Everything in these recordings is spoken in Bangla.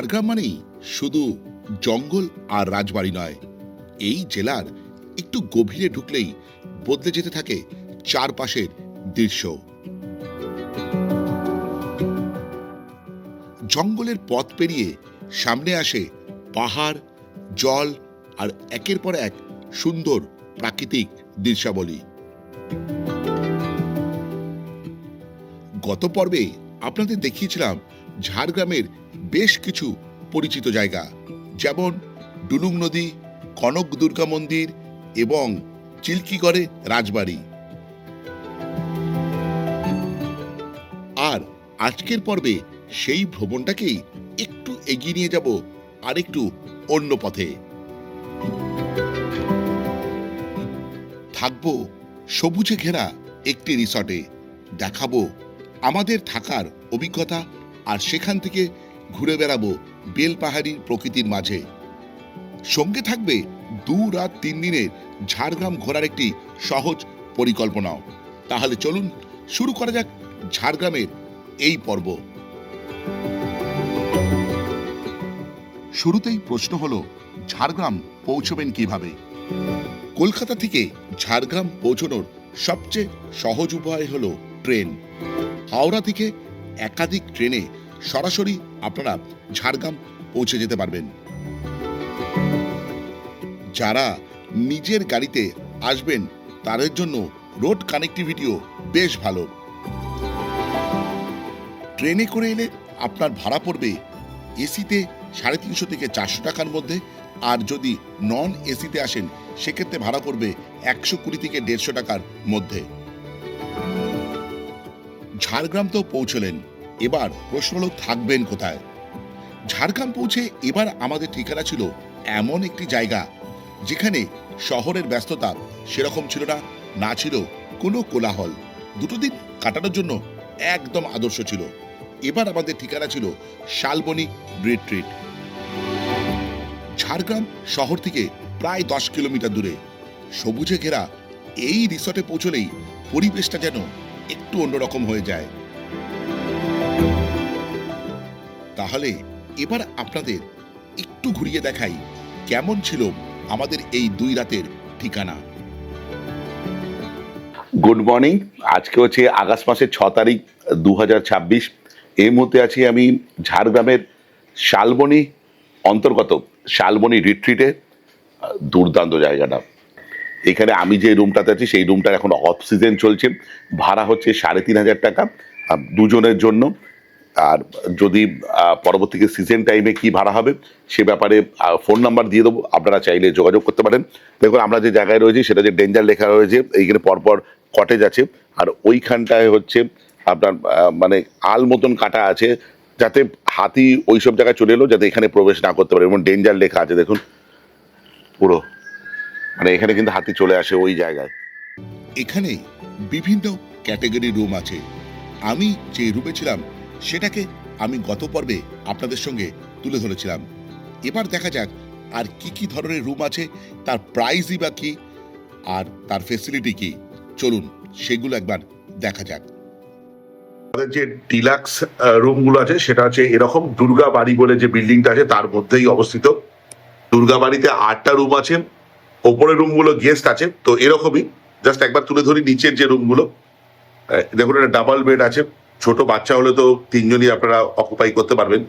ঝাড়গ্রাম মানেই শুধু জঙ্গল আর রাজবাড়ি নয়, এই জেলার একটু গভীরে ঢুকলেই বদলে যেতে থাকে চারপাশের দৃশ্য। জঙ্গলের পথ পেরিয়ে সামনে আসে পাহাড়, জল আর একের পর এক সুন্দর প্রাকৃতিক দৃশ্যাবলী। গত পর্বে আপনাদের দেখিয়েছিলাম ঝাড়গ্রামের বেশ কিছু পরিচিত জায়গা, যেমন ডুলুং নদী, কনক দুর্গা মন্দির এবং চিল্কিগড়ে রাজবাড়ি। আর আজকের পর্বে সেই ভ্রমণটাকেই একটু এগিয়ে নিয়ে যাব আরেকটু অন্য পথে। থাকবো সবুজে ঘেরা একটি রিসর্টে, দেখাবো আমাদের থাকার অভিজ্ঞতা, আর সেখান থেকে ঘুরে বেড়াবো বেলপাহাড়ির প্রকৃতির মাঝে। সঙ্গে থাকবে 2 রাত 3 দিনের ঝাড়গ্রাম ঘোরার একটি সহজ পরিকল্পনাও। তাহলে চলুন শুরু করা যাক ঝাড়গ্রামের এই পর্ব। শুরুতেই প্রশ্ন হলো, ঝাড়গ্রাম পৌঁছবেন কিভাবে? কলকাতা থেকে ঝাড়গ্রাম পৌঁছানোর সবচেয়ে সহজ উপায় হলো ট্রেন। হাওড়া থেকে একাধিক ট্রেনে সরাসরি আপনারা ঝাড়গ্রাম পৌঁছে যেতে পারবেন। যারা নিজের গাড়িতে আসবেন তাদের জন্য রোড কানেক্টিভিটিও বেশ ভালো। ট্রেনে করে এলে আপনার ভাড়া পড়বে এসিতে 350 থেকে 400 টাকার মধ্যে, আর যদি নন এসিতে আসেন সেক্ষেত্রে ভাড়া পড়বে 120 থেকে 150 টাকার মধ্যে। ঝাড়গ্রাম তো পৌঁছলেন, এবার প্রশ্ন হলো থাকবেন কোথায়? ঝাড়গ্রাম পৌঁছে এবার আমাদের ঠিকানা ছিল এমন একটি জায়গা যেখানে শহরের ব্যস্ততা সেরকম ছিল না, না ছিল কোনো কোলাহল। 2 দিন কাটানোর জন্য একদম আদর্শ ছিল। এবার আমাদের ঠিকানা ছিল শালবনী রিট্রিট। ঝাড়গ্রাম শহর থেকে প্রায় 10 কিলোমিটার দূরে সবুজে ঘেরা এই রিসর্টে পৌঁছলেই পরিবেশটা যেন একটু অন্যরকম হয়ে যায়। তাহলে এবার আপনাদের একটু ঘুরিয়ে দেখাই কেমন ছিল আমাদের এই 2 রাতের ঠিকানা। Good morning. আজকে হচ্ছে আগস্ট মাসের 6 তারিখ 2026। এই মুহূর্তে আছি আমি ঝাড়গ্রামের শালবনী অন্তর্গত শালবনী রিট্রিটে। দুর্দান্ত জায়গাটা। এখানে আমি যে রুমটাতে আছি সেই রুমটার এখন অফ সিজন চলছে, ভাড়া হচ্ছে 3,500 টাকা দুজনের জন্য। আর যদি পরবর্তীতে সিজন টাইমে কি ভাড়া হবে সে ব্যাপারে ফোন নাম্বার দিয়ে দেবো, আপনারা চাইলে যোগাযোগ করতে পারেন। দেখুন আমরা যে জায়গায় রয়েছি সেটা যে ডেঞ্জার লেখা রয়েছে, এইখানে পরপর কটেজ আছে, আর ওইখানটায় হচ্ছে আপনার মানে আল মতন কাটা আছে যাতে হাতি ওইসব জায়গায় চলে এলো যাতে এখানে প্রবেশ না করতে পারে, এবং ডেঞ্জার লেখা আছে দেখুন পুরো, মানে এখানে কিন্তু হাতি চলে আসে ওই জায়গায়। এখানে বিভিন্ন ক্যাটাগরি রুম আছে। আমি যে রুমে ছিলাম সেটাকে আমি গত পর্বে আপনাদের সঙ্গে তুলে ধরেছিলাম। এবার দেখা যাক আর কি কি ধরনের রুম আছে, তার প্রাইসই বা কি, আর তার ফেসিলিটি কি। চলুন সেগুলো একবার দেখা যাক। আমাদের যে ডিলাক্স রুমগুলো আছে সেটা হচ্ছে এরকম দুর্গা বাড়ি বলে যে বিল্ডিংটা আছে তার মধ্যেই অবস্থিত। দুর্গা বাড়িতে 8টা রুম আছে, ওপরের রুমগুলো গেস্ট আছে। তো এরকমই জাস্ট একবার তুলে ধরি নিচের যে রুমগুলো। দেখুন একটা ডাবল বেড আছে, ছোট বাচ্চা হলে তো 3 জনই আপনারা অকুপাই করতে পারবেন।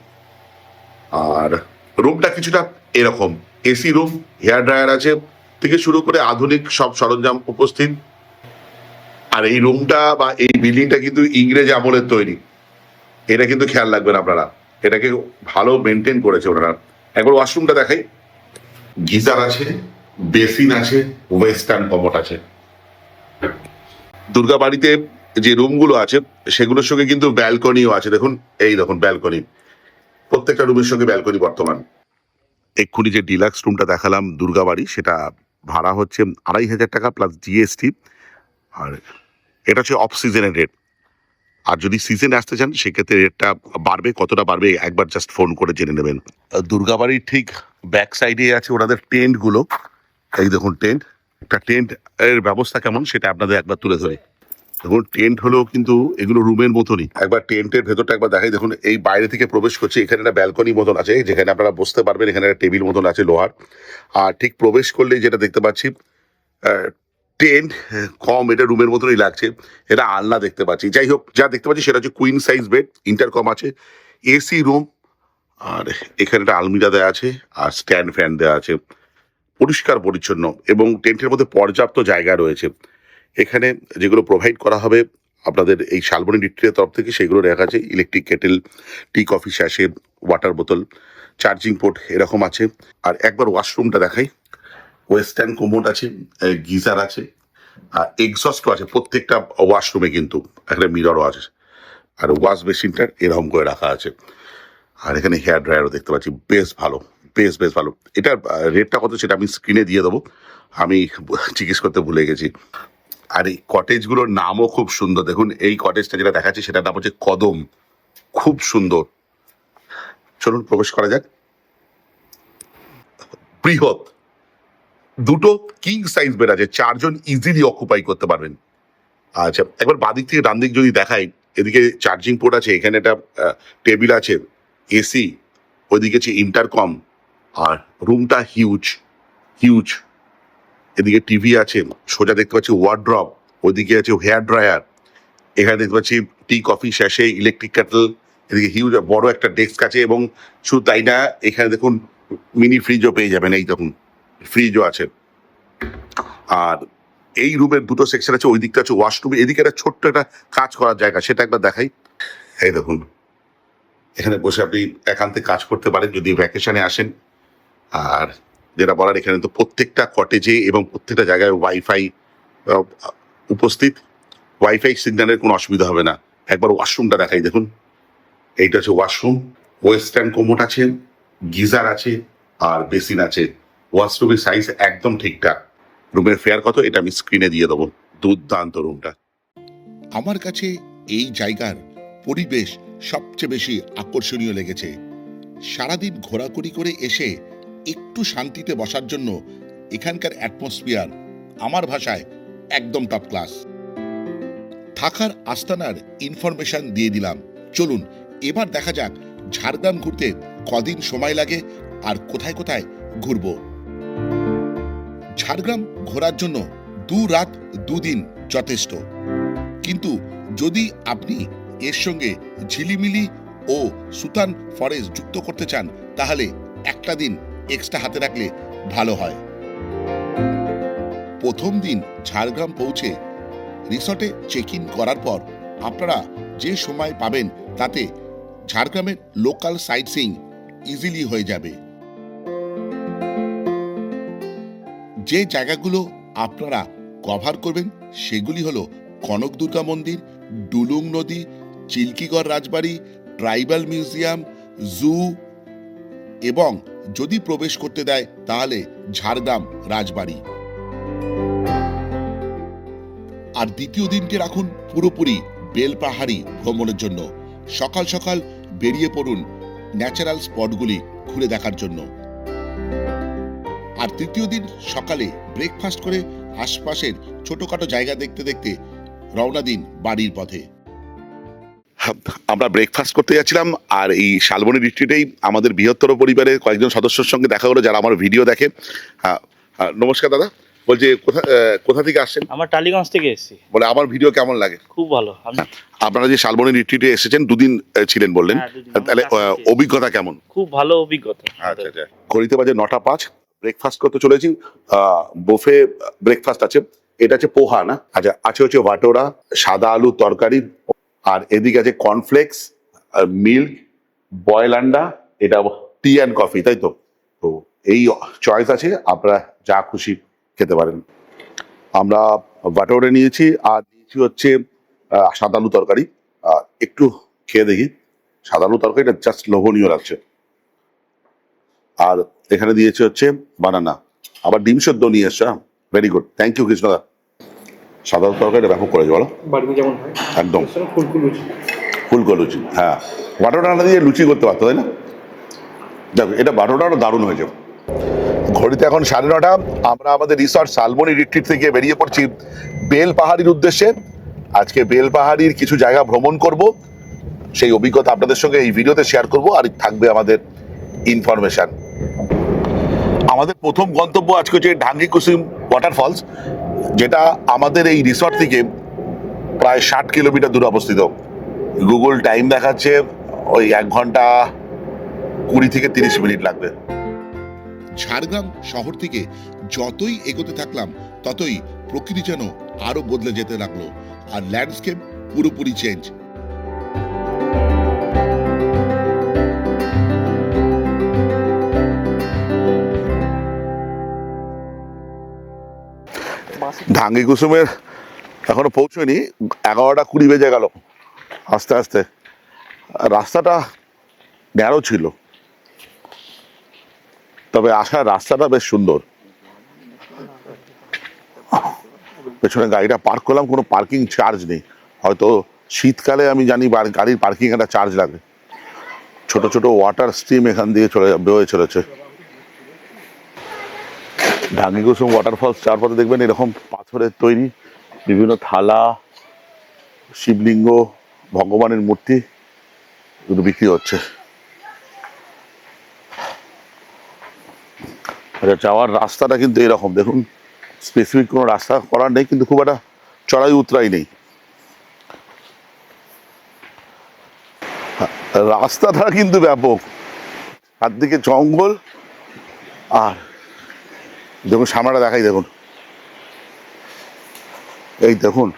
আর রুমটা কিছুটা এরকম এসি রুম, হেয়ার ড্রায়ার আছে থেকে শুরু করে আধুনিক সব সরঞ্জাম উপস্থিত। আর এই রুমটা বা এই বিল্ডিংটা কিন্তু ইংরেজ আমলের তৈরি, এটা কিন্তু খেয়াল রাখবেন আপনারা, এটাকে ভালো মেনটেন করেছে ওনারা। একবার ওয়াশরুমটা দেখাই, গিজার আছে, বেসিন আছে, ওয়েস্টার্ন কমোড আছে। দুর্গা বাড়িতে যে রুমগুলো আছে সেগুলোর সঙ্গে কিন্তু ব্যালকনিও আছে। দেখুন এই দেখুন ব্যালকনি, প্রত্যেকটা রুমের সঙ্গে ব্যালকনি বর্তমান। এক্ষুনি যে ডিলাক্স রুমটা দেখালাম দুর্গা বাড়ি, সেটা ভাড়া হচ্ছে 2,500 টাকা প্লাস জিএসটি, আর এটা হচ্ছে অফ সিজনের রেট। আর যদি সিজনে আসতে চান সেক্ষেত্রে রেটটা বাড়বে, কতটা বাড়বে একবার জাস্ট ফোন করে জেনে নেবেন। দুর্গাবাড়ির ঠিক ব্যাক সাইডে আছে ওনাদের টেন্টগুলো, এই দেখুন টেন্ট। একটা টেন্ট এর ব্যবস্থা কেমন সেটা আপনাদের একবার তুলে ধরে। দেখুন টেন্ট হলেও কিন্তু এগুলো রুমের মতনই। একবার টেন্টের ভেতরটা একবার দেখাই। দেখুন এই বাইরে থেকে প্রবেশ করছে, এখানে একটা ব্যালকনি মতন আছে যেখানে আপনারা বসতে পারবেন, এখানে একটা টেবিল মতন আছে লোহার। আর ঠিক প্রবেশ করলেই যেটা দেখতে পাচ্ছি টেন্ট কম, এটা রুমের মতনই লাগছে। এটা আলনা দেখতে পাচ্ছি। যাই হোক, যা দেখতে পাচ্ছি সেটা হচ্ছে কুইন সাইজ বেড, ইন্টারকম আছে, এসি রুম, আর এখানে একটা আলমিরা দেওয়া আছে আর স্ট্যান্ড ফ্যান দেওয়া আছে। পরিষ্কার পরিচ্ছন্ন এবং টেন্টের মধ্যে পর্যাপ্ত জায়গা রয়েছে। এখানে যেগুলো প্রোভাইড করা হবে আপনাদের এই শালবনী রিট্রিটের তরফ থেকে সেগুলো দেখা আছে। Electric kettle, tea coffee sachet, water বোতল, চার্জিং পোর্ট এরকম আছে। আর একবার ওয়াশরুমটা দেখাই। ওয়েস্টার্ন কোমোড আছে, গিজার আছে, আর এক্সস্টও আছে প্রত্যেকটা ওয়াশরুমে, কিন্তু একটা মিররও আছে। আর ওয়াশ বেসিনটা এরকম করে রাখা আছে। আর এখানে হেয়ার ড্রায়ারও দেখতে পাচ্ছি, বেশ ভালো, বেশ ভালো। এটার রেটটা কত সেটা আমি স্ক্রিনে দিয়ে দেবো, আমি জিজ্ঞেস করতে ভুলে গেছি। আর এই কটেজগুলোর নামও খুব সুন্দর। দেখুন এই কটেজটা যেটা দেখাচ্ছি সেটার নাম হচ্ছে কদম, খুব সুন্দর। চলুন প্রবেশ করা যাক। বৃহৎ দুটো কিং সাইজ বেড আছে, 4 জন ইজিলি অকুপাই করতে পারবেন। আচ্ছা, একবার বাদিক থেকে ডান দিক যদি দেখাই, এদিকে চার্জিং পোর্ট আছে, এখানে একটা টেবিল আছে, এসি, ওইদিকে আছে ইন্টারকম, আর রুমটা হিউজ হিউজ। এদিকে টিভি আছে, সোজা দেখতে পাচ্ছি ওয়ার্ড্রপ, ওইদিকে আছে হেয়ার ড্রায়ার, এখানে দেখতে পাচ্ছি tea coffee sachet, electric Kettle, এদিকে হিউজ বড় একটা ডেস্ক আছে। এবং শুধু তাই না, এখানে দেখুন মিনি ফ্রিজও পেয়ে যাবেন, এই দেখুন ফ্রিজও আছে। আর এই রুমের দুটো সেকশন আছে, ওই দিকটা আছে ওয়াশরুম, এদিকে একটা ছোট্ট একটা কাজ করার জায়গা, সেটা একবার দেখাই। এই দেখুন, এখানে বসে আপনি একান্তে কাজ করতে পারেন যদি ভ্যাকেশনে আসেন। আর যেটা বলার, এখানে তো প্রত্যেকটা কটেজে এবং প্রত্যেকটা জায়গায় ওয়াইফাই উপস্থিত, ওয়াইফাই সিগন্যালের কোনো অসুবিধা হবে না। একবার ওয়াশরুমটা দেখাই। দেখুন এইটা হচ্ছে ওয়াশরুম, ওয়েস্টার্ন কোমোড আছে, গিজার আছে, আর বেসিন আছে। ওয়াশরুমের সাইজ একদম ঠিকঠাক। রুমের ফেয়ার কত এটা আমি স্ক্রিনে দিয়ে দেবো। দুর্দান্ত রুমটা। আমার কাছে এই জায়গার পরিবেশ সবচেয়ে বেশি আকর্ষণীয় লেগেছে। সারাদিন ঘোরাঘুরি করে এসে একটু শান্তিতে বসার জন্য এখানকার অ্যাটমসফিয়ার আমার ভাষায় একদম টপ ক্লাস। থাকার আস্তানার ইনফরমেশন দিয়ে দিলাম। চলুন এবার দেখা যাক ঝাড়গ্রাম ঘুরতে কদিন সময় লাগে আর কোথায় কোথায় ঘুরব। ঝাড়গ্রাম ঘোরার জন্য 2 রাত 2 দিন যথেষ্ট, কিন্তু যদি আপনি এর সঙ্গে ঝিলিমিলি ও সুতান ফরেস্ট যুক্ত করতে চান তাহলে একটা দিন এক্সট্রা হাতে রাখলে ভালো হয়। প্রথম দিন ঝাড়গ্রাম পৌঁছে রিসর্টে চেক ইন করার পর আপনারা যে সময় পাবেন তাতে ঝাড়গ্রামের লোকাল সাইট সিইং ইজিলি হয়ে যাবে। যে জায়গাগুলো আপনারা কভার করবেন সেগুলি হলো কনক দুর্গা মন্দির, ডুলুং নদী, চিল্কিগড় রাজবাড়ি, ট্রাইবাল মিউজিয়াম, জু, এবং যদি প্রবেশ করতে দেয় তাহলে ঝাড়গ্রাম রাজবাড়ি। আর দ্বিতীয় দিনকে রাখুন পুরোপুরি বেলপাহাড়ি ভ্রমণের জন্য। সকাল সকাল বেরিয়ে পড়ুন ন্যাচারাল স্পটগুলি ঘুরে দেখার জন্য। আর তৃতীয় দিন সকালে ব্রেকফাস্ট করে আশপাশের ছোটখাটো জায়গা দেখতে দেখতে রওনা দিন বাড়ির পথে। আমরা ব্রেকফাস্ট করতে যাচ্ছিলাম, আর এই শালবনী রিট্রিটেই আমাদের বৃহত্তর পরিবারের কয়েকজন সদস্যর সঙ্গে দেখা হলো যারা আমার ভিডিও দেখে। নমস্কার দাদা, বলছি কোথা থেকে আসছেন? আমার টালিগঞ্জ থেকে এসেছি। বলে আমার ভিডিও কেমন লাগে? খুব ভালো। আপনারা যে শালবনী রিট্রিটে এসেছেন 2 দিন ছিলেন বললেন, হ্যাঁ, 2 দিন। তাহলে অভিজ্ঞতা কেমন? খুব ভালো অভিজ্ঞতা। আচ্ছা আচ্ছা। ঘড়িতে বাজে 9:05, ব্রেকফাস্ট করতে চলেছি। বুফে ব্রেকফাস্ট আছে, এটা আছে পোহা না? আচ্ছা, আছে হচ্ছে ভাটোরা, সাদা আলু তরকারি, আর এদিকে আছে কর্নফ্লেক্স, মিল্ক, বয়েল আন্ডা, এটা টি অ্যান্ড কফি, তাই তো? তো এই চয়েস আছে, আপনারা যা খুশি খেতে পারেন। আমরা ভাটোরে নিয়েছি, আর নিয়েছি হচ্ছে সাদা আলু তরকারি। একটু খেয়ে দেখি, সাদা আলু তরকারিটা জাস্ট লোভনীয় লাগছে। আর এখানে দিয়েছে হচ্ছে বানানা, আবার ডিম সেদ্ধ নিয়ে এসছে। ভেরি গুড, থ্যাংক ইউ কৃষ্ণদা। সাদা আলু তরকারিটা ব্যাপক করেছে বলো, বাড়িতে যেমন হয় একদম ফুলকুলুচি। ফুলকো লুচি। হ্যাঁ, বাটোটা দিয়ে লুচি করতে পারতো, তাই না? দেখো, এটা বাটোটাও দারুণ হয়েছে। ঘড়িতে এখন 9:30, আমরা আমাদের রিসর্ট শালবনী রিট্রিট থেকে বেরিয়ে পড়ছি বেল পাহাড়ির উদ্দেশ্যে। আজকে বেলপাহাড়ির কিছু জায়গা ভ্রমণ করব, সেই অভিজ্ঞতা আপনাদের সঙ্গে এই ভিডিওতে শেয়ার করব, আর থাকবে আমাদের ইনফরমেশন। আমাদের প্রথম গন্তব্য আজকে হচ্ছে ঢাঙ্গি কুসুম ওয়াটারফলস, যেটা আমাদের এই রিসর্ট থেকে প্রায় 60 কিলোমিটার দূরে অবস্থিত। গুগল টাইম দেখাচ্ছে ওই 1 ঘন্টা 20 থেকে 30 মিনিট লাগবে। ঝাড়গ্রাম শহর থেকে যতই এগোতে থাকলাম ততই প্রকৃতি যেন আরো বদলে যেতে লাগলো, আর ল্যান্ডস্কেপ পুরোপুরি চেঞ্জ। ঢাঙ্গি কুসুমের এখনো পৌঁছয়নি, 11টা 20 বেজে গেল আস্তে আস্তে। রাস্তাটা ন্যারো ছিল, তবে আসার রাস্তাটা বেশ সুন্দর। পেছনে গাড়িটা পার্ক করলাম, কোনো পার্কিং চার্জ নেই। হয়তো শীতকালে আমি জানি গাড়ির পার্কিং একটা চার্জ লাগে। ছোট ছোট ওয়াটার স্ট্রিম এখান দিয়ে বয়ে চলেছে। ঢাঙ্গি কুসুম ওয়াটারফলস যাওয়ার পথে দেখবেন এরকম পাথরের তৈরি বিভিন্ন থালা, শিবলিঙ্গ, ভগবানের মূর্তি এগুলো বিক্রি হচ্ছে। আচ্ছা, যাওয়ার রাস্তাটা কিন্তু এরকম দেখুন, স্পেসিফিক কোনো রাস্তা করার নেই, কিন্তু খুব একটা চড়াই উতরাই নেই। রাস্তাটা কিন্তু ব্যাপক, চারদিকে জঙ্গল। আর দেখুন সামনেটা দেখাই, দেখুন এই দেখুন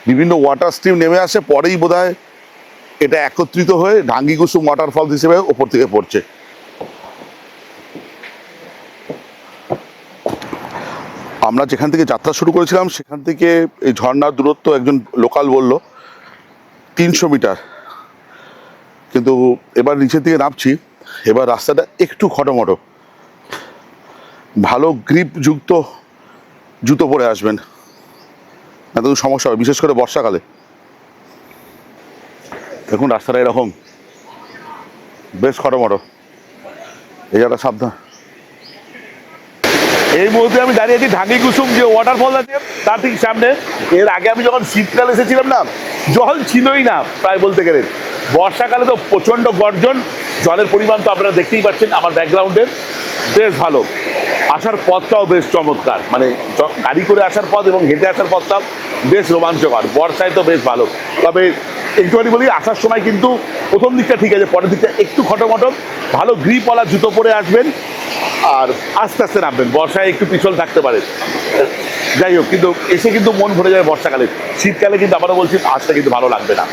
বিভিন্ন ওয়াটার স্ট্রিম নেমে আসে, পরেই বোধহয় এটা একত্রিত হয়ে ঢাঙ্গি কুসুম ওয়াটারফলস হিসেবে ওপর থেকে পড়ছে। আমরা যেখান থেকে যাত্রা শুরু করেছিলাম সেখান থেকে এই ঝর্ণার দূরত্ব একজন লোকাল বলল 300 মিটার, কিন্তু এবার নিচের দিকে নামছি, এবার রাস্তাটা একটু খটোমটো। ভালো গ্রিপ যুক্ত জুতো পরে আসবেন, এত সমস্যা হবে, বিশেষ করে বর্ষাকালে। দেখুন রাস্তাটা এরকম বেশ খটোমটো, এই জায়গাটা সাবধান। এই মুহূর্তে আমি দাঁড়িয়ে আছি ঢাঙ্গি কুসুম যে ওয়াটারফল আছে তার ঠিক সামনে। এর আগে আমি যখন শীতকালে এসেছিলাম না, জল ছিলই না প্রায় বলতে গেলে। বর্ষাকালে তো প্রচণ্ড গর্জন, জলের পরিমাণ তো আপনারা দেখতেই পাচ্ছেন আমার ব্যাকগ্রাউন্ডের। বেশ ভালো, আসার পথটাও বেশ চমৎকার, মানে গাড়ি করে আসার পথ এবং হেঁটে আসার পথটা বেশ রোমাঞ্চকর। বর্ষায় তো বেশ ভালো, তবে একটুখানি বলি আসার সময় কিন্তু প্রথম দিকটা ঠিক আছে, পরের দিকটা একটু খটোমটো। ভালো গ্রিপওয়ালা জুতো পরে আসবেন আর আস্তে আস্তে নামবেন, বর্ষায় একটু পিছল থাকতে পারে। যাই হোক, কিন্তু এসে কিন্তু মন ভরে যাবে বর্ষাকালে। শীতকালে কিন্তু আবারও বলছি আসতে কিন্তু ভালো লাগবে না।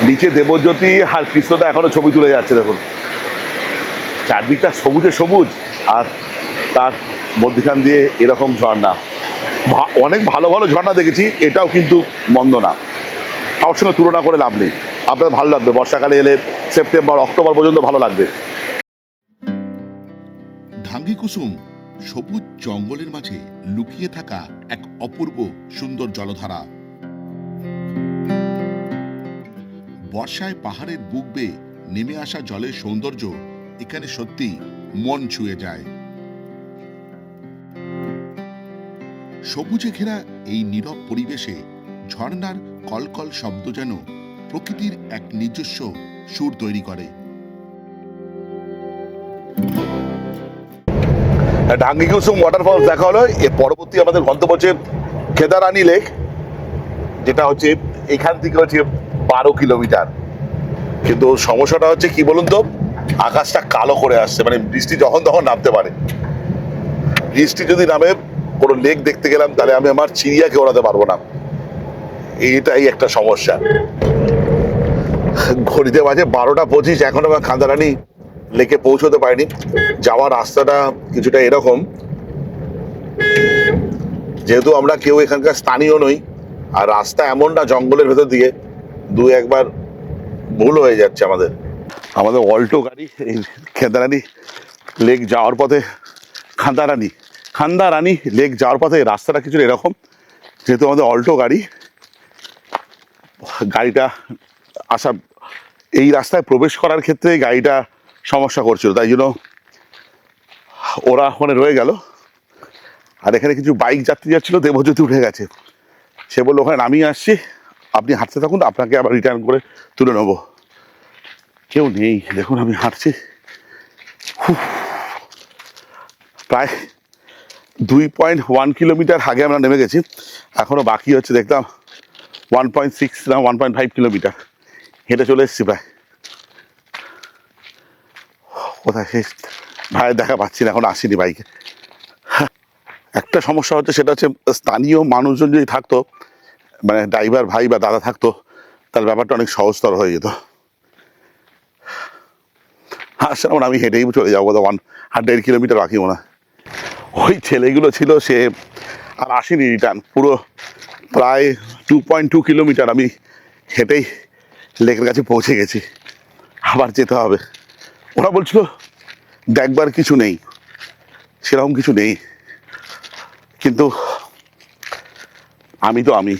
নিচে দেবজ্যোতি আর কৃষ্ণদা এখনো ছবি তুলে যাচ্ছে, দেখুন চারদিকটা সবুজে সবুজ, আর তার মধ্যখান দিয়ে এরকম ঝর্ণা। অনেক ভালো ভালো ঝর্ণা দেখেছি, এটাও কিন্তু মন্দ না, কারোর সঙ্গে তুলনা করে লাভ নেই। আপনার ভালো লাগবে, বর্ষাকালে এলে সেপ্টেম্বর অক্টোবর পর্যন্ত ভালো লাগবে। ঢাঙ্গি কুসুম সবুজ জঙ্গলের মাঝে লুকিয়ে থাকা এক অপূর্ব সুন্দর জলধারা। বর্ষায় পাহাড়ের বুক বেয়ে নেমে আসা জলের সৌন্দর্য এখানে সত্যি মন ছুঁয়ে যায়। সবুজে ঘেরা এই নীরব পরিবেশে ঝর্ণার কলকল শব্দ যেন প্রকৃতির এক নিজস্ব সুর তৈরি করে। ঢাঙ্গি কুসুম ওয়াটারফলস দেখা হলো। এর পরবর্তী আমাদের গন্তব্য হচ্ছে কেদারানি লেক, যেটা হচ্ছে এখান থেকে হচ্ছে 12 কিলোমিটার। কিন্তু সমস্যাটা হচ্ছে কি বলুন তো, আকাশটা কালো করে আসছে, মানে বৃষ্টি যখন তখন নামতে পারে। বৃষ্টি যদি নামে, কোনো লেক দেখতে গেলাম, তাহলে আমি আমার চিড়িয়াকে ওড়াতে পারবো না, এইটাই একটা সমস্যা। ঘড়িতে বাজে 12টা 25, এখনো আমার কাঁদারানি লেকে পৌঁছতে পারিনি। যাওয়ার রাস্তাটা কিছুটা এরকম, যেহেতু আমরা কেউ এখানকার স্থানীয় নই, আর রাস্তা এমন না জঙ্গলের ভেতর দিয়ে, দু একবার ভুল হয়ে যাচ্ছে আমাদের। আমাদের অল্টো গাড়ি এই খেদারানি লেক যাওয়ার পথে, খান্দারানি লেক যাওয়ার পথে রাস্তাটা কিছুটা এরকম। যেহেতু আমাদের অল্টো গাড়িটা আসা এই রাস্তায় প্রবেশ করার ক্ষেত্রে গাড়িটা সমস্যা করছিল, তাই জন্য ওরা ওখানে রয়ে গেল। আর এখানে কিছু বাইক যাত্রী যাচ্ছিল, দেবজ্যোতি উঠে গেছে। সে বললো ওখানে নামিয়ে আসছি, আপনি হাঁটতে থাকুন, আপনাকে আবার রিটার্ন করে তুলে নেবো। কেউ নেই, দেখুন আমি হাঁটছি। প্রায় 2.1 কিলোমিটার আগে আমরা নেমে গেছি, এখনো বাকি হচ্ছে দেখলাম 1.6 না 1.5 কিলোমিটার হেঁটে চলে এসেছি প্রায়। কোথায় শেষ ভাইয়ের দেখা পাচ্ছি না, এখন আসিনি বাইকে। একটা সমস্যা হচ্ছে, সেটা হচ্ছে স্থানীয় মানুষজন যদি থাকতো, মানে ড্রাইভার ভাই বা দাদা থাকতো, তাহলে ব্যাপারটা অনেক সহজতর হয়ে যেত। আসলে আমি হেঁটেই চলে যাবো, 1.5 কিলোমিটার বাকি মনে হয়। ওই ছেলেগুলো ছিল, সে আর আসেনি রিটার্ন, পুরো প্রায় 2.2 কিলোমিটার আমি হেঁটেই লেকের কাছে পৌঁছে গেছি, আবার যেতে হবে। ওরা বলছিল দেখবার কিছু নেই, সেরকম কিছু নেই, কিন্তু আমি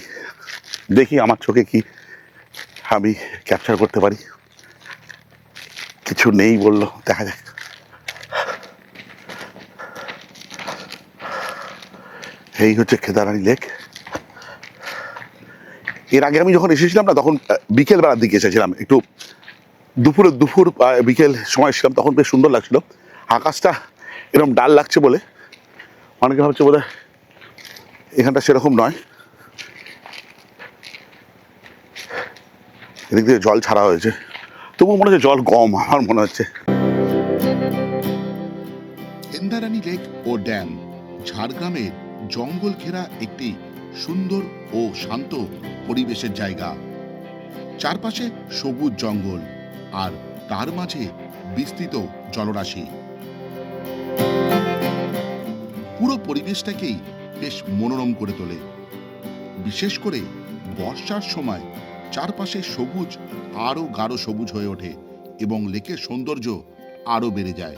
দেখি আমার চোখে কি আমি ক্যাপচার করতে পারি। কিছু নেই বললো, দেখা যাক। এই হচ্ছে খেদারানি লেক। এর আগে আমি যখন এসেছিলাম না, তখন বিকেল বেলার দিকে এসেছিলাম, একটু দুপুর বিকেল সময় ছিলাম, তখন বেশ সুন্দর লাগছিল। আকাশটা এরকম ডাল লাগছে বলে অনেকে ভাবছে বোধ হয় এখানটা সেরকম নয়। এদিক থেকে জল ছাড়া হয়েছে, তবুও মনে হচ্ছে জল কম, আমার মনে হচ্ছে। খেন্দারানী লেক ও ড্যাম ঝাড়গ্রামের জঙ্গল ঘেরা একটি সুন্দর ও শান্ত পরিবেশের জায়গা। চারপাশে সবুজ জঙ্গল আর তার মাঝে বিস্তৃত জলরাশি। পুরো পরিবেশটাকেই বেশ মনোরম করে তোলে। বিশেষ করে বর্ষার সময় চারপাশে সবুজ আরো গাঢ় সবুজ হয়ে ওঠে এবং লেকের সৌন্দর্য আরো বেড়ে যায়।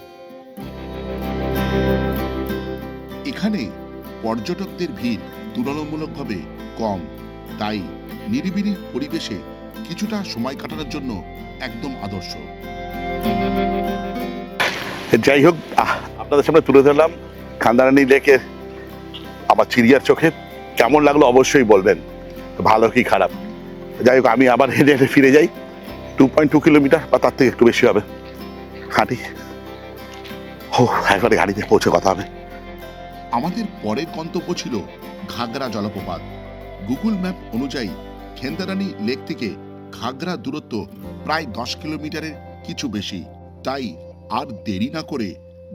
এখানে পর্যটকদের ভিড় তুলনামূলকভাবে কম, তাই নিরিবিলি পরিবেশে কিছুটা সময় কাটানোর জন্য একদম আদর্শ। যাই হোক, আপনাদের সামনে তুলে ধরলাম খেন্দারানী লেকের আমার চিড়িয়ার চোখে। কেমন লাগলো অবশ্যই বলবেন, ভালো কি খারাপ। যাই হোক, আমি আবার হেঁটে হেঁটে ফিরে যাই। 2.2 কিলোমিটার বা তার থেকে একটু বেশি হবে, হাঁটি। একবারে গাড়িতে পৌঁছে কথা হবে। আমাদের পরের গন্তব্য ছিল ঘাগরা জলপ্রপাত। গুগল ম্যাপ অনুযায়ী খেন্দারানী লেক থেকে ঘাগরা দূরত্ব প্রায় 10 কিলোমিটারের কিছু বেশি। তাই আর দেরি না করে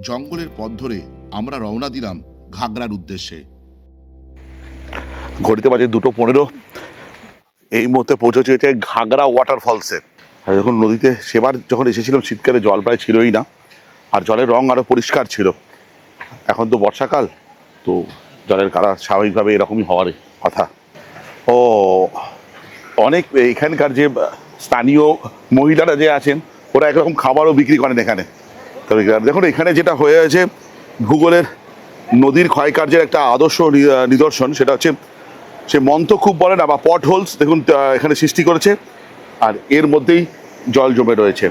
জঙ্গলের পথ ধরে আমরা রওনা দিলাম ঘাগরার উদ্দেশ্যে। ঘড়িতে বাজে 2:15। এই মুহূর্তে পৌঁছেছি হচ্ছে ঘাগরা ওয়াটারফলসে। আর যখন নদীতে সেবার যখন এসেছিলাম, শীতকালে জল প্রায় ছিলই না, আর জলের রং আরো পরিষ্কার ছিল। এখন তো বর্ষাকাল, তো জলের কালার স্বাভাবিকভাবে এরকমই হওয়ার কথা। ও অনেক এখানকার যে স্থানীয় মহিলারা যে আছেন, ওরা একরকম খাবারও বিক্রি করেন এখানে। তবে দেখুন এখানে যেটা হয়ে আছে, ভূগোলের নদীর ক্ষয়কার্যের একটা আদর্শ নিদর্শন, সেটা হচ্ছে সে মন্থকূপ বলে না, বা পট হোলস, দেখুন এখানে সৃষ্টি করেছে, আর এর মধ্যেই জল জমে রয়েছে।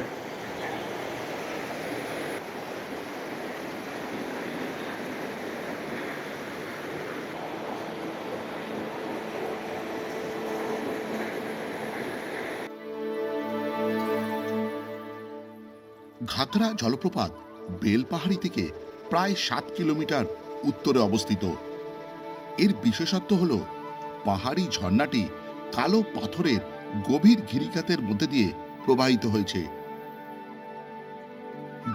ঘাগরা জলপ্রপাত বেলপাহাড়ি থেকে প্রায় 7 কিলোমিটার উত্তরে অবস্থিত। এর বিশেষত্ব হল পাহাড়ি ঝর্ণাটি কালো পাথরের গভীর গিরিখাতের মধ্যে দিয়ে প্রবাহিত হয়েছে।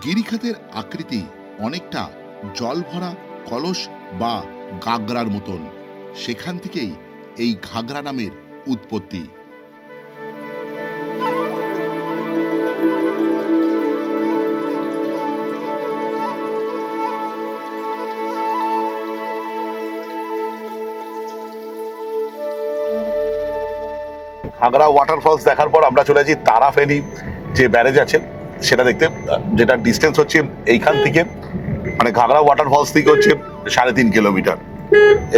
গিরিখাতের আকৃতি অনেকটা জল ভরা কলস বা গাগরার মতন। সেখান থেকেই এই ঘাগরা নামের উৎপত্তি। ঘাগরা ওয়াটারফলস দেখার পর আমরা চলে যাচ্ছি তারাফেনী যে ব্যারেজ আছে সেটা দেখতে, যেটা ডিস্টেন্স হচ্ছে এইখান থেকে, মানে ঘাগরা ওয়াটারফলস থেকে হচ্ছে 3.5 কিলোমিটার।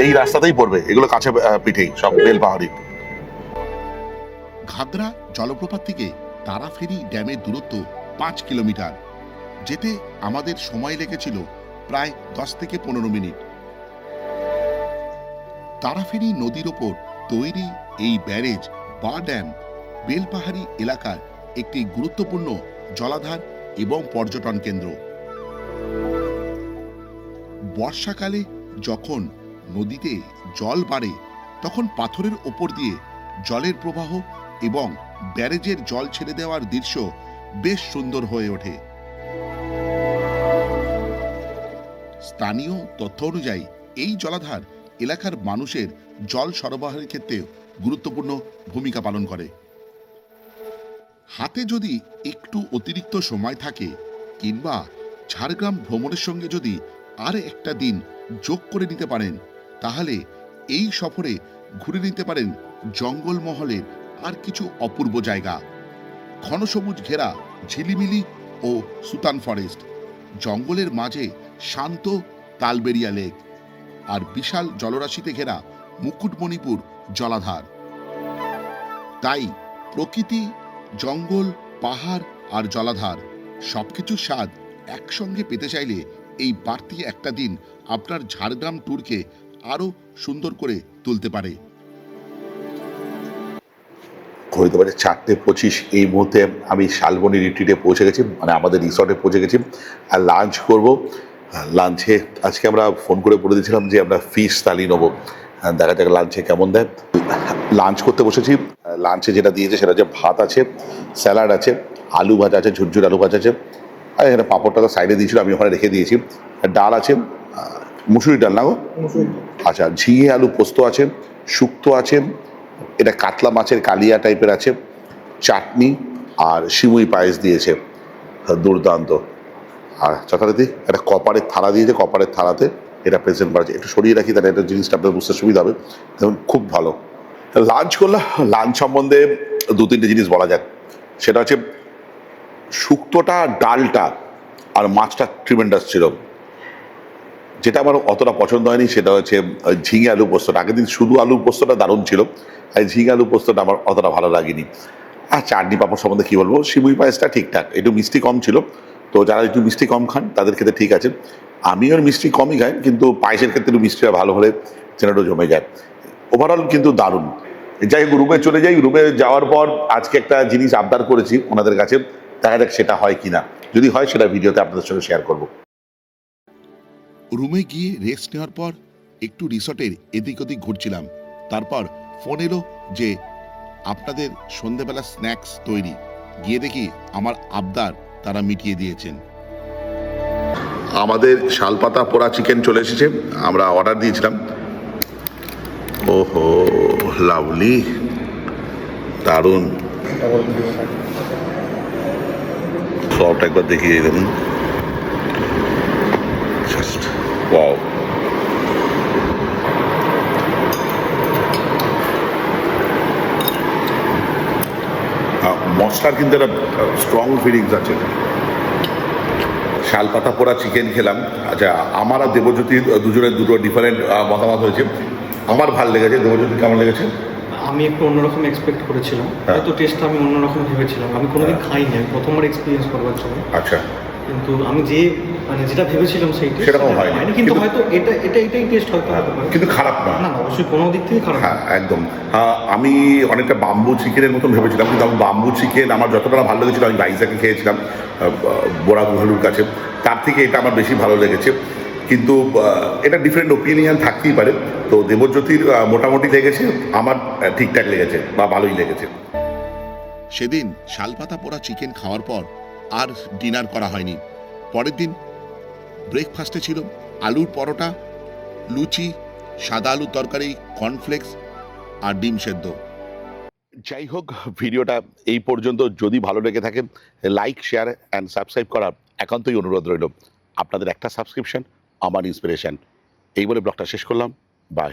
এই রাস্তাতেই পড়বে, এগুলো কাছে পিঠেই সব বেলপাহাড়ি। ঘাগরা জলপ্রপাত থেকে তারাফেনী ড্যামের দূরত্ব 5 কিলোমিটার। যেতে আমাদের সময় লেগেছিল প্রায় 10 থেকে 15 মিনিট। তারাফেনী নদীর ওপর তৈরি এই ব্যারেজ বা ড্যাম বেলপাহাড়ি এলাকার একটি গুরুত্বপূর্ণ জলাধার এবং পর্যটন কেন্দ্র। বর্ষাকালে যখন নদীতে জল বাড়ে তখন পাথরের ওপর দিয়ে জলের প্রবাহ এবং ব্যারেজের জল ছেড়ে দেওয়ার দৃশ্য বেশ সুন্দর হয়ে ওঠে। স্থানীয় তথ্য অনুযায়ী এই জলাধার এলাকার মানুষের জল সরবরাহের ক্ষেত্রে গুরুত্বপূর্ণ ভূমিকা পালন করে। হাতে যদি একটু অতিরিক্ত সময় থাকে কিংবা ঝাড়গ্রাম ভ্রমণের সঙ্গে যদি আর একটা দিন যোগ করে নিতে পারেন তাহলে এই সফরে ঘুরে নিতে পারেন জঙ্গলমহলের আর কিছু অপূর্ব জায়গা। ঘন সবুজ ঘেরা ঝিলিমিলি ও সুতান ফরেস্ট, জঙ্গলের মাঝে শান্ত তালবেরিয়া লেক আর বিশাল জলরাশিতে ঘেরা মুকুটমণিপুর জলাধার। তাই প্রকৃতি, জঙ্গল, পাহাড় আর জলাধার সবকিছুর স্বাদ একসঙ্গে পেতে চাইলে এই বাড়তি একটা দিন আপনার ঝাড়গ্রাম ট্যুরকে আরো সুন্দর করে তুলতে পারে। ঘড়িতে বাজে 4:25। এই মুহূর্তে আমি শালবনী রিট্রিটে পৌঁছে গেছি, মানে আমাদের রিসর্টে পৌঁছে গেছি আর লাঞ্চ করব। লাঞ্চে আজকে আমরা ফোন করে বলে দিয়েছিলাম যে আমরা ফিশ থালি নেবো, দেখা যাক লাঞ্চে কেমন দেয়। লাঞ্চ করতে বসেছি। লাঞ্চে যেটা দিয়েছে সেটা হচ্ছে ভাত আছে, স্যালাড আছে, আলু ভাজা আছে, ঝুরঝুর আলু ভাজা আছে, আর এখানে পাঁপড়টা তো সাইডে দিয়েছিল, আমি ওখানে রেখে দিয়েছি। ডাল আছে, মুসুরি ডাল না গো? আচ্ছা, ঝিঙে আলু পোস্ত আছে, শুক্তো আছে, এটা কাতলা মাছের কালিয়া টাইপের আছে, চাটনি আর সিমুই পায়েস দিয়েছে, দুর্দান্ত। আর যথারীতি একটা কপারের থালা দিয়েছে, কপারের থালাতে এটা প্রেজেন্ট করা আছে। একটু সরিয়ে রাখি তাহলে এটা জিনিসটা আপনার বুঝতে সুবিধা হবে। দেখুন খুব ভালো। লাঞ্চ করলাম। লাঞ্চ সম্বন্ধে 2-3টে জিনিস বলা যাক। সেটা হচ্ছে শুক্তোটা, ডালটা আর মাছটা ট্রিমেন্ডাস ছিল। যেটা আমার অতটা পছন্দ হয়নি সেটা হচ্ছে ঝিঙে আলু পোস্তটা। আগের দিন শুধু আলু পোস্তটা দারুণ ছিল, আর ঝিঙে আলু পোস্তটা আমার অতটা ভালো লাগেনি। আর চাটনি পাঁপড় সম্বন্ধে কী বলবো, সিমুই পায়েসটা ঠিকঠাক, একটু মিষ্টি কম ছিল। তো যারা একটু মিষ্টি কম খান তাদের ক্ষেত্রে ঠিক আছে। আমিও মিষ্টি কমই খাই, কিন্তু পায়েসের ক্ষেত্রে একটু মিষ্টিটা ভালো হলে চেনাটা জমে যায়। ওভারঅল কিন্তু দারুণ। যাই হোক, রুমে চলে যাই। রুমে যাওয়ার পর আজকে একটা জিনিস আবদার করেছি ওনাদের কাছে, দেখা যাক সেটা হয় কিনা। যদি হয় সেটা ভিডিওতে আপনাদের সঙ্গে শেয়ার করবো। রুমে গিয়ে রেস্ট নেওয়ার পর একটু রিসর্টের এদিক ওদিক ঘুরছিলাম। তারপর ফোন এলো যে আপনাদের সন্ধেবেলা স্ন্যাক্স তৈরি। গিয়ে দেখি আমার আবদার তারা মিটিয়ে দিয়েছেন। আমাদের শালপাতা পোড়া চিকেন চলে এসেছে, আমরা অর্ডার দিয়েছিলাম। ওহো, লাভলি, দারুণ। সবটা একবার দেখিয়ে দেবেন। Just wow. মশলার কিন্তু একটা স্ট্রং ফিলিংস আছে। শালপাতা পোড়া চিকেন খেলাম। আচ্ছা, আমার আর দেবজ্যোতির দুজনের দুটো ডিফারেন্ট মতামত হয়েছে। আমার ভালো লেগেছে। দেবজ্যোতি কেমন লেগেছে? আমি একটু অন্যরকম এক্সপেক্ট করেছিলাম, হ্যাঁ। হয়তো টেস্টটা আমি অন্যরকম ভেবেছিলাম। আমি কোনোদিন খাইনি, আমি প্রথমবার এক্সপিরিয়েন্স করবার জন্য। আচ্ছা, কিন্তু আমি যে যেটা ভেবেছিলাম সেই taste সেরকম হয়নি। কিন্তু কিন্তু- হয়তো এটাই টেস্ট হয়তো হতে পারে। কিন্তু খারাপ না। না না, অবশ্যই কোনো দিক থেকে খারাপ না। হ্যাঁ, একদম। আমি অনেকটা বাম্বু চিকেনের মতন ভেবেছিলাম, কিন্তু আমি বাম্বু চিকেন আমার যতটা ভালো লেগেছিল আমি বাইজাকে খেয়েছিলাম বোরা গুহালুর কাছে, তার থেকে এটা আমার বেশি ভালো লেগেছে। কিন্তু এটা ডিফারেন্ট ওপিনিয়ন থাকতেই পারে। তো দেবজ্যোতির মোটামুটি লেগেছে, আমার ঠিকঠাক লেগেছে বা ভালোই লেগেছে। সেদিন শালপাতা পোড়া চিকেন খাওয়ার পর আর ডিনার করা হয়নি। পরের দিন ব্রেকফাস্টে ছিল আলুর পরোটা, লুচি, সাদা আলুর তরকারি, কর্নফ্লেক্স আর ডিম সেদ্ধ। যাই হোক, ভিডিওটা এই পর্যন্ত। যদি ভালো লেগে থাকে লাইক, শেয়ার অ্যান্ড সাবস্ক্রাইব করার একান্তই অনুরোধ রইল। আপনাদের একটা সাবস্ক্রিপশন আমার ইন্সপিরেশন। এই বলে ব্লগটা শেষ করলাম। বাই।